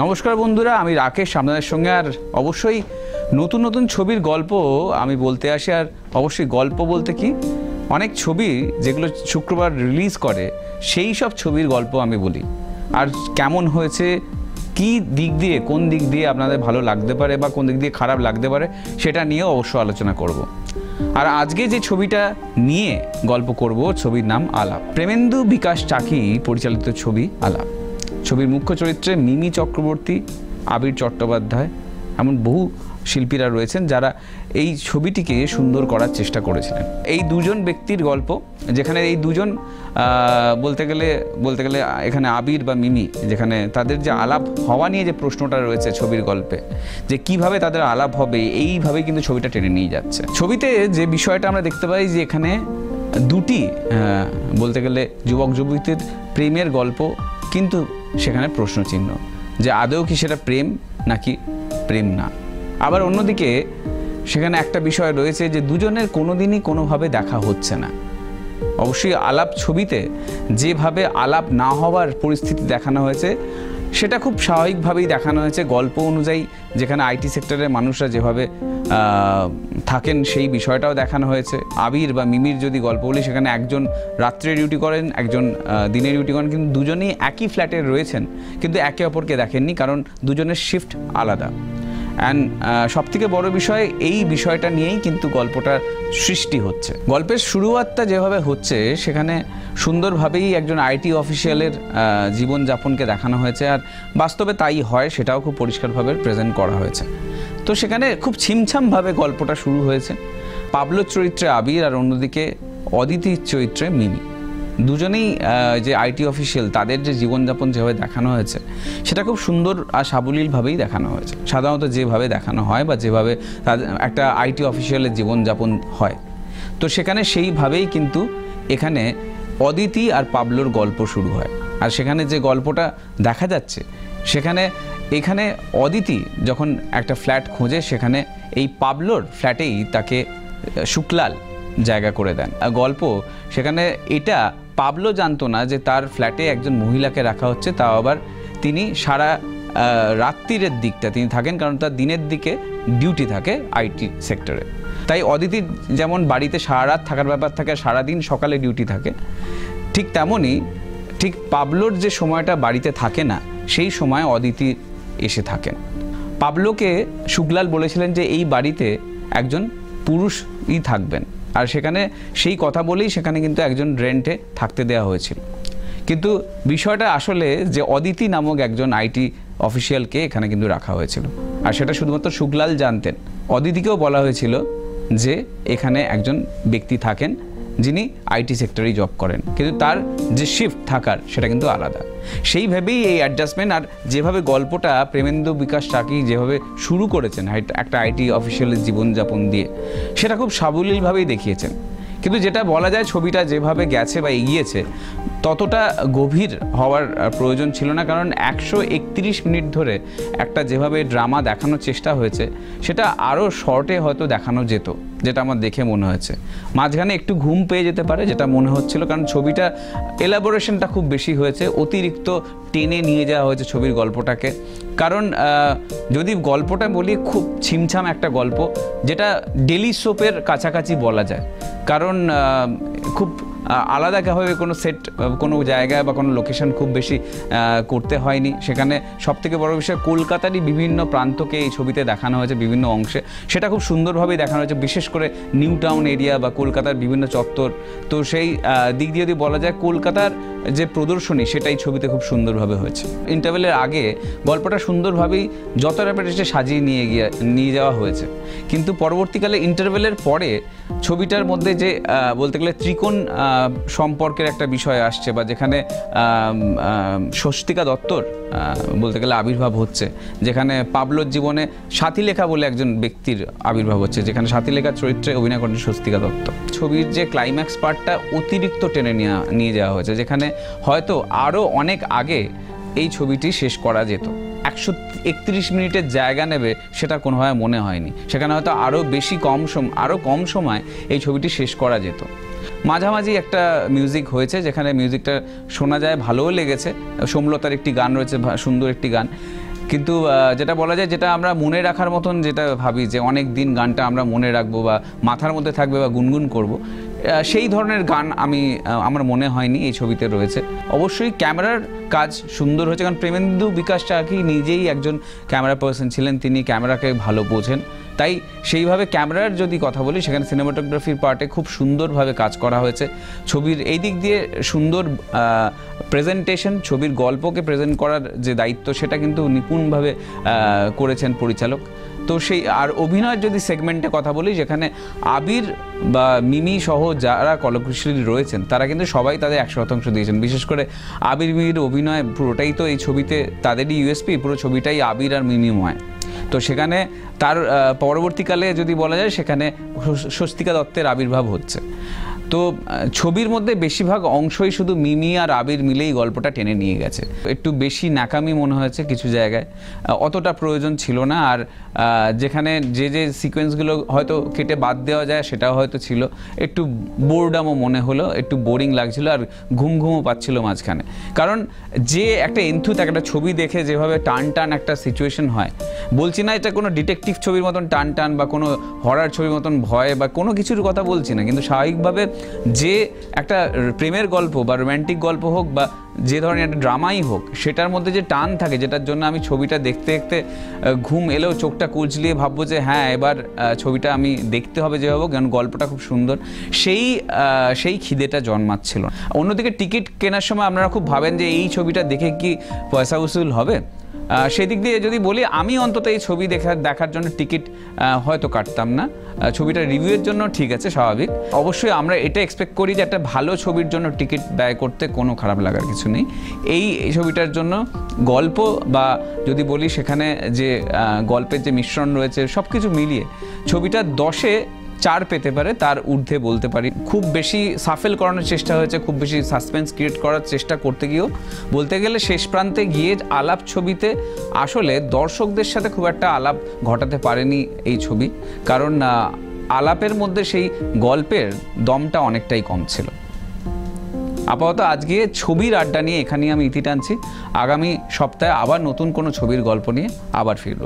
নমস্কার বন্ধুরা, আমি রাকেশ আপনাদের সঙ্গে। আর অবশ্যই নতুন নতুন ছবির গল্প আমি বলতে আসি। আর অবশ্যই গল্প বলতে কি, অনেক ছবি যেগুলো শুক্রবার রিলিজ করে সেই সব ছবির গল্প আমি বলি। আর কেমন হয়েছে, কি দিক দিয়ে, কোন দিক দিয়ে আপনাদের ভালো লাগতে পারে বা কোন দিক দিয়ে খারাপ লাগতে পারে, সেটা নিয়েও অবশ্য আলোচনা করব। আর আজকে যে ছবিটা নিয়ে গল্প করব, ছবির নাম আলাপ। প্রেমেন্দু বিকাশ চাকি পরিচালিত ছবি আলাপ। ছবির মুখ্য চরিত্রে মিমি চক্রবর্তী, আবির চট্টোপাধ্যায়, এমন বহু শিল্পীরা রয়েছেন যারা এই ছবিটিকে সুন্দর করার চেষ্টা করেছিলেন। এই দুজন ব্যক্তির গল্প, যেখানে এই দুজন বলতে গেলে এখানে আবির বা মিমি, যেখানে তাদের যে আলাপ হওয়া নিয়ে যে প্রশ্নটা রয়েছে ছবির গল্পে, যে কিভাবে তাদের আলাপ হবে, এইভাবে কিন্তু ছবিটা টেনে নিয়ে যাচ্ছে। ছবিতে যে বিষয়টা আমরা দেখতে পাই যে এখানে দুটি বলতে গেলে যুবক যুবতীর প্রেমের গল্প, কিন্তু সেখানে প্রশ্নচিহ্ন যে আদৌ কি সেটা প্রেম নাকি প্রেম না। আবার অন্যদিকে সেখানে একটা বিষয় রয়েছে যে দুজনের কোনোদিনই কোনোভাবে দেখা হচ্ছে না। অবশ্যই আলাপ ছবিতে যেভাবে আলাপ না হওয়ার পরিস্থিতি দেখানো হয়েছে সেটা খুব স্বাভাবিকভাবেই দেখানো হয়েছে গল্প অনুযায়ী। যেখানে আইটি সেক্টরের মানুষরা যেভাবে থাকেন সেই বিষয়টাও দেখানো হয়েছে। আবির বা মিমির যদি গল্প বলি, সেখানে একজন রাত্রে ডিউটি করেন, একজন দিনে ডিউটি করেন, কিন্তু দুজনেই একই ফ্ল্যাটে রয়েছেন কিন্তু একে অপরকে দেখেননি, কারণ দুজনের শিফট আলাদা। অ্যান্ড সবথেকে বড় বিষয়, এই বিষয়টা নিয়েই কিন্তু গল্পটার সৃষ্টি হচ্ছে। গল্পের শুরুয়াতটা যেভাবে হচ্ছে সেখানে সুন্দরভাবেই একজন আইটি অফিসিয়ালের জীবনযাপনকে দেখানো হয়েছে। আর বাস্তবে তাই হয়, সেটাও খুব পরিষ্কারভাবে প্রেজেন্ট করা হয়েছে। তো সেখানে খুব ছিমছামভাবে গল্পটা শুরু হয়েছে। পাবলোর চরিত্রে আবির আর অন্যদিকে অদিতির চরিত্রে মিমি, দুজনেই যে আইটি অফিসিয়াল, তাদের যে জীবনযাপন যেভাবে দেখানো হয়েছে সেটা খুব সুন্দর আর সাবলীলভাবেই দেখানো হয়েছে। সাধারণত যেভাবে দেখানো হয় বা যেভাবে তাদের একটা আইটি অফিসিয়ালের জীবনযাপন হয়, তো সেখানে সেইভাবেই কিন্তু এখানে অদিতি আর পাবলোর গল্প শুরু হয়। আর সেখানে যে গল্পটা দেখা যাচ্ছে এখানে অদিতি যখন একটা ফ্ল্যাট খোঁজে, সেখানে এই পাবলোর ফ্ল্যাটেই তাকে শুক্লাল জায়গা করে দেন। গল্প সেখানে এটা পাবলো জানতো না যে তার ফ্ল্যাটে একজন মহিলাকে রাখা হচ্ছে, তাও আবার তিনি সারা রাত্রিরের দিকটা তিনি থাকেন, কারণ তার দিনের দিকে ডিউটি থাকে আইটি সেক্টরে। তাই অদিতির যেমন বাড়িতে সারা রাত থাকার ব্যাপার থাকে, সারাদিন সকালে ডিউটি থাকে, ঠিক তেমনই ঠিক পাবলোর যে সময়টা বাড়িতে থাকে না, সেই সময় অদিতি এসে থাকেন। পাবলোকে শুক্লাল বলেছিলেন যে এই বাড়িতে একজন পুরুষই থাকবেন, আর সেখানে সেই কথা বলেই সেখানে কিন্তু একজন রেন্টে থাকতে দেওয়া হয়েছিল। কিন্তু বিষয়টা আসলে যে অদিতি নামক একজন আইটি অফিসিয়ালকে এখানে কিন্তু রাখা হয়েছিল, আর সেটা শুধুমাত্র শুক্লাল জানতেন। অদিতিকেও বলা হয়েছিল যে এখানে একজন ব্যক্তি থাকেন যিনি আইটি সেক্টরেই জব করেন, কিন্তু তার যে শিফট থাকার সেটা কিন্তু আলাদা। সেই ভেবেই এই অ্যাডজাস্টমেন্ট। আর যেভাবে গল্পটা প্রেমেন্দু বিকাশ চাকি যেভাবে শুরু করেছেন একটা আইটি অফিসিয়ালের জীবনযাপন দিয়ে, সেটা খুব সাবলীলভাবেই দেখিয়েছেন। কিন্তু যেটা বলা যায়, ছবিটা যেভাবে গেছে বা এগিয়েছে ততটা গভীর হওয়ার প্রয়োজন ছিল না, কারণ 131 মিনিট ধরে একটা যেভাবে ড্রামা দেখানোর চেষ্টা হয়েছে সেটা আরও শর্টে হয়তো দেখানো যেত, যেটা আমার দেখে মনে হয়েছে। মাঝখানে একটু ঘুম পেয়ে যেতে পারে, যেটা মনে হচ্ছিল, কারণ ছবিটা এলাবোরেশনটা খুব বেশি হয়েছে, অতিরিক্ত টেনে নিয়ে যাওয়া হয়েছে ছবির গল্পটাকে। কারণ যদি গল্পটা বলি, খুব ছিমছাম একটা গল্প, যেটা ডেলি সোপের কাছাকাছি বলা যায়। কারণ খুব আলাদাভাবে কোনো সেট, কোনো জায়গায় বা কোনো লোকেশন খুব বেশি করতে হয়নি। সেখানে সবথেকে বড় বিষয়, কলকাতারই বিভিন্ন প্রান্তকে এই ছবিতে দেখানো হয়েছে, বিভিন্ন অংশে সেটা খুব সুন্দরভাবেই দেখানো হয়েছে, বিশেষ করে নিউ টাউন এরিয়া বা কলকাতার বিভিন্ন চত্বর। তো সেই দিক দিয়ে যদি বলা যায়, কলকাতার যে প্রদর্শনী সেটাই ছবিতে খুব সুন্দরভাবে হয়েছে। ইন্টারভেলের আগে গল্পটা সুন্দরভাবেই যত র্যাপিডে সাজিয়ে নিয়ে যাওয়া হয়েছে, কিন্তু পরবর্তীকালে ইন্টারভেলের পরে ছবিটার মধ্যে যে বলতে গেলে ত্রিকোণ সম্পর্কের একটা বিষয় আসছে, বা যেখানে স্বস্তিকা দত্তর বলতে গেলে আবির্ভাব হচ্ছে, যেখানে পাবলোর জীবনে সাথীলেখা বলে একজন ব্যক্তির আবির্ভাব হচ্ছে, যেখানে সাথীলেখার চরিত্রে অভিনয় করেন স্বস্তিকা দত্ত। ছবির যে ক্লাইম্যাক্স পার্টটা অতিরিক্ত টেনে নিয়ে যাওয়া হয়েছে, যেখানে হয়তো আরও অনেক আগে এই ছবিটি শেষ করা যেত। 131 মিনিটের জায়গা নেবে সেটা কোনোভাবে মনে হয়নি। সেখানে হয়তো আরও কম সময় এই ছবিটি শেষ করা যেত। মাঝামাঝি একটা মিউজিক হয়েছে, যেখানে মিউজিকটা শোনা যায়, ভালোও লেগেছে। সোমলতার একটি গান রয়েছে, সুন্দর একটি গান, কিন্তু যেটা বলা যায়, যেটা আমরা মনে রাখার মতন যেটা ভাবি যে অনেক দিন গানটা আমরা মনে রাখবো বা মাথার মধ্যে থাকবে বা গুনগুন করব, সেই ধরনের গান আমার মনে হয়নি এই ছবিতে রয়েছে। অবশ্যই ক্যামেরার কাজ সুন্দর হয়েছে, কারণ প্রেমেন্দু বিকাশ চাকি নিজেই একজন ক্যামেরা পার্সন ছিলেন, তিনি ক্যামেরাকে ভালো বোঝেন। তাই সেইভাবে ক্যামেরার যদি কথা বলি, সেখানে সিনেমাটোগ্রাফির পার্টে খুব সুন্দরভাবে কাজ করা হয়েছে। ছবির এই দিক দিয়ে সুন্দর প্রেজেন্টেশন, ছবির গল্পকে প্রেজেন্ট করার যে দায়িত্ব সেটা কিন্তু নিপুণভাবে করেছেন পরিচালক। তো সেই আর অভিনয়ের যদি সেগমেন্টে কথা বলি, যেখানে আবির বা মিমি সহ যারা কলকুশলী রয়েছেন তারা কিন্তু সবাই তাদের 100% দিয়েছেন। বিশেষ করে আবির মিমির অভিনয় পুরোটাই তো এই ছবিতে তাদেরই ইউএসপি, পুরো ছবিটাই আবির আর মিমিময়। তো সেখানে তার পরবর্তীকালে যদি বলা যায়, সেখানে স্বস্তিকা দত্তের আবির্ভাব হচ্ছে। তো ছবির মধ্যে বেশিরভাগ অংশই শুধু মিমি আর আবির মিলেই গল্পটা টেনে নিয়ে গেছে। একটু বেশি ন্যাকামি মনে হয়েছে কিছু জায়গায়, অতটা প্রয়োজন ছিল না। আর যেখানে যে সিকোয়েন্সগুলো হয়তো কেটে বাদ দেওয়া যায় সেটাও হয়তো ছিল। একটু বোরডামও মনে হলো, একটু বোরিং লাগছিল, আর ঘুমও পাচ্ছিল মাঝখানে। কারণ যে একটা এন্থু থাকে, একটা ছবি দেখে যেভাবে টান একটা সিচুয়েশন হয়, বলছি না এটা কোনো ডিটেকটিভ ছবির মতন টান বা কোনো হরার ছবির মতন ভয় বা কোনো কিছুর কথা বলছি না, কিন্তু স্বাভাবিকভাবে যে একটা প্রেমের গল্প বা রোম্যান্টিক গল্প হোক বা যে ধরনের একটা ড্রামাই হোক, সেটার মধ্যে যে টান থাকে, যেটার জন্য আমি ছবিটা দেখতে দেখতে ঘুম এলেও চোখটা কুঁচলিয়ে ভাববো যে হ্যাঁ এবার ছবিটা আমি দেখতে হবে যে হোক, কারণ গল্পটা খুব সুন্দর, সেই খিদেটা জন্মাচ্ছিল। অন্যদিকে টিকিট কেনার সময় আপনারা খুব ভাবেন যে এই ছবিটা দেখে কি পয়সা উসুল হবে, সেদিক দিয়ে যদি বলি, আমি অন্তত এই ছবি দেখার জন্য টিকিট হয়তো কাটতাম না। ছবিটা রিভিউয়ের জন্য ঠিক আছে, স্বাভাবিক। অবশ্যই আমরা এটা এক্সপেক্ট করি যে একটা ভালো ছবির জন্য টিকিট ব্যয় করতে কোনো খারাপ লাগার কিছু নেই। এই ছবিটার জন্য গল্প বা যদি বলি সেখানে যে গল্পের যে মিশ্রণ রয়েছে, সব কিছু মিলিয়ে ছবিটা 10-এ 4 পেতে পারে, তার ঊর্ধ্বে বলতে পারি। খুব বেশি সাফেল করানোর চেষ্টা হয়েছে, খুব বেশি সাসপেন্স ক্রিয়েট করার চেষ্টা করতে গিয়েও বলতে গেলে শেষ প্রান্তে গিয়ে আলাপ ছবিতে আসলে দর্শকদের সাথে খুব একটা আলাপ ঘটাতে পারেনি এই ছবি, কারণ আলাপের মধ্যে সেই গল্পের দমটা অনেকটাই কম ছিল। আপাতত আজকে ছবির আড্ডা নিয়ে এখানেই আমি ইতি টানছি। আগামী সপ্তাহে আবার নতুন কোনো ছবির গল্প নিয়ে আবার ফিরব।